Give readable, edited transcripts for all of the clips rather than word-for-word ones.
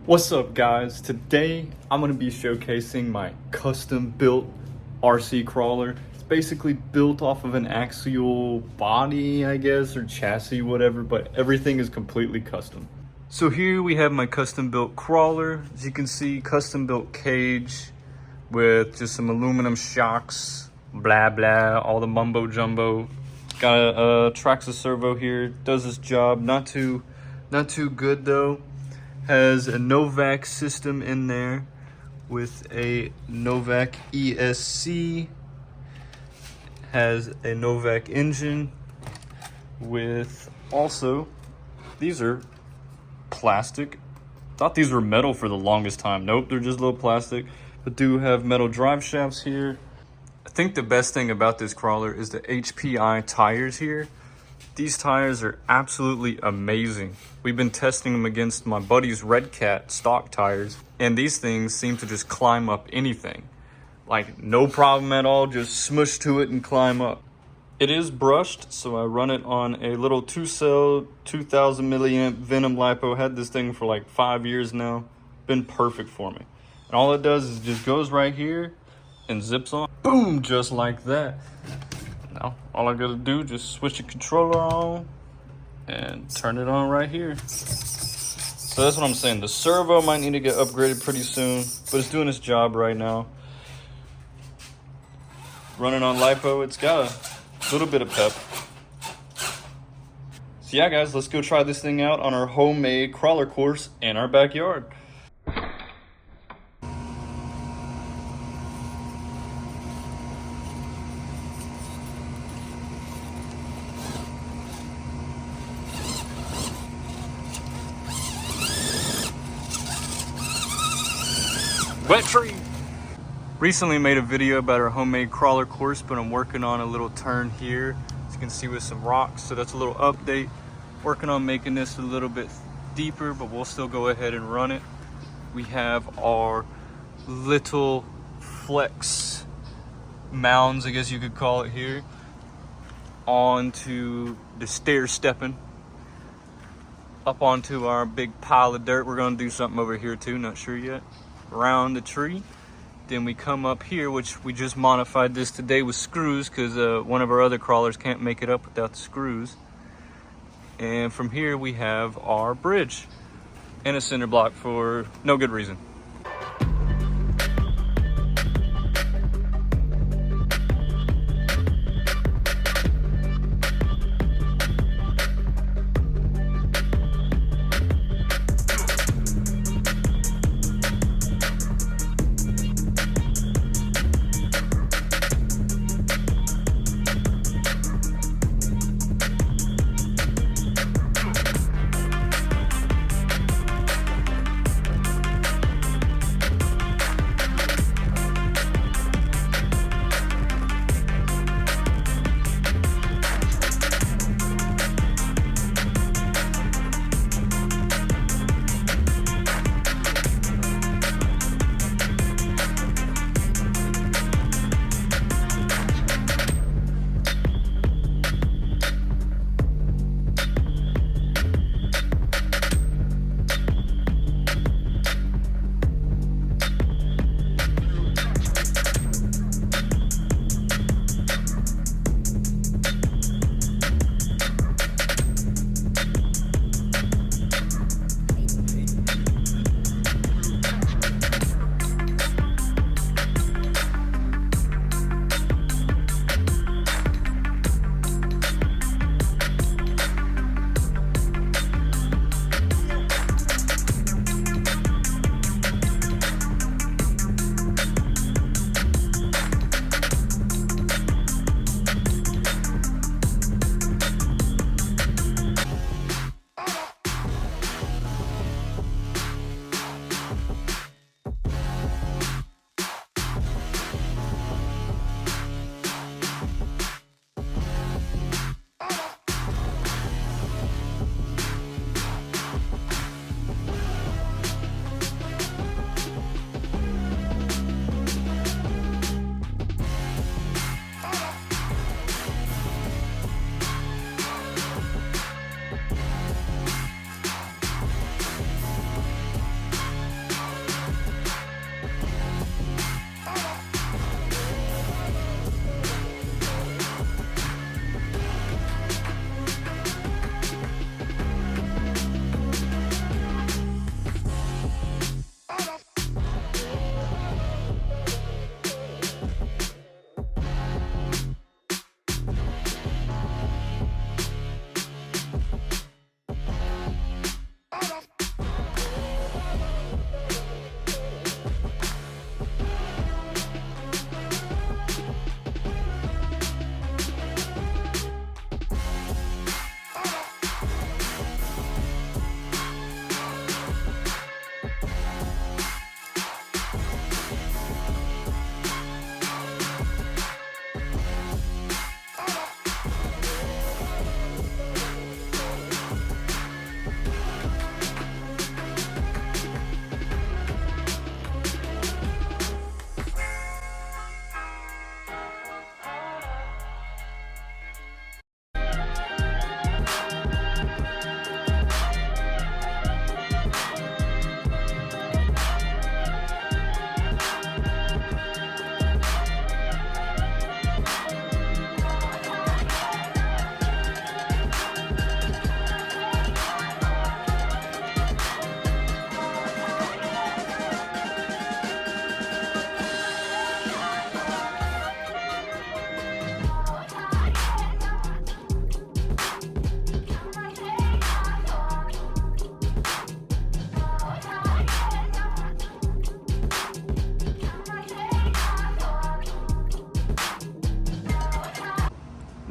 What's up, guys? Today I'm going to be showcasing my custom built RC crawler. It's basically built off of an axial body, I guess, or chassis, whatever, but everything is completely custom. So here we have my custom built crawler. As you can see, custom built cage with just some aluminum shocks, blah blah, all the mumbo jumbo. Got a Traxxas servo here, does this job. Not too good though. Has a Novak system in there with a Novak ESC. Has a Novak engine with also, these are plastic. Thought these were metal for the longest time. Nope, they're just little plastic, but do have metal drive shafts here. I think the best thing about this crawler is the HPI tires here. These tires are absolutely amazing. We've been testing them against my buddy's Red Cat stock tires, and these things seem to just climb up anything. Like, no problem at all, just smush to it and climb up. It is brushed, so I run it on a little 2-cell, 2000 milliamp Venom LiPo. Had this thing for like 5 years now. Been perfect for me. And all it does is just goes right here and zips on. Boom, just like that. Now, all I gotta do, just switch the controller on and turn it on right here. So that's what I'm saying. The servo might need to get upgraded pretty soon, but it's doing its job right now. Running on LiPo, it's got a little bit of pep. So yeah, guys, let's go try this thing out on our homemade crawler course in our backyard. Wet tree! Recently made a video about our homemade crawler course, but I'm working on a little turn here, as you can see, with some rocks, so that's a little update. Working on making this a little bit deeper, but we'll still go ahead and run it. We have our little flex mounds, I guess you could call it here, onto the stair stepping up onto our big pile of dirt. We're gonna do something over here too, not sure yet. Around the tree. Then we come up here, which we just modified this today with screws because one of our other crawlers can't make it up without the screws. And from here we have our bridge and a cinder block for no good reason.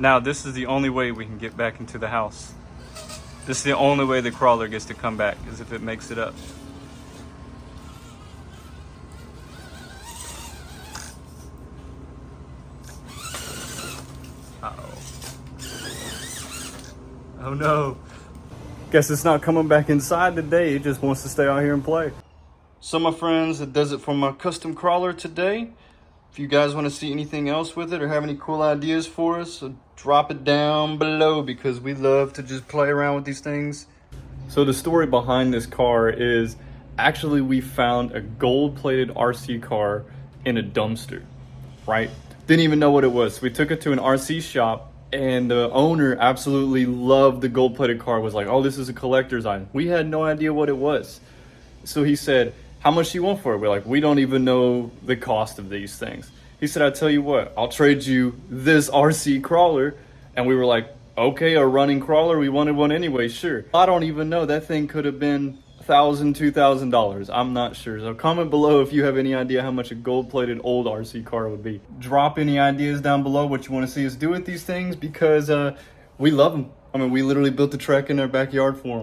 Now this is the only way we can get back into the house. This is the only way the crawler gets to come back, is if it makes it up. Uh-oh. Oh no. Guess it's not coming back inside today. It just wants to stay out here and play. So my friends, that does it for my custom crawler today. If you guys want to see anything else with it or have any cool ideas for us, drop it down below, because we love to just play around with these things. So the story behind this car is, actually we found a gold-plated RC car in a dumpster, right? Didn't even know what it was. So we took it to an RC shop, and the owner absolutely loved the gold-plated car, was like, oh, this is a collector's item. We had no idea what it was. So he said, how much do you want for it? We're like, we don't even know the cost of these things. He said, I tell you what, I'll trade you this RC crawler. And we were like, okay, a running crawler, we wanted one anyway, sure. I don't even know, that thing could have been $1,000, $2,000. I'm not sure. So comment below if you have any idea how much a gold-plated old RC car would be. Drop any ideas down below what you want to see us do with these things, because we love them. I mean, we literally built the track in our backyard for them.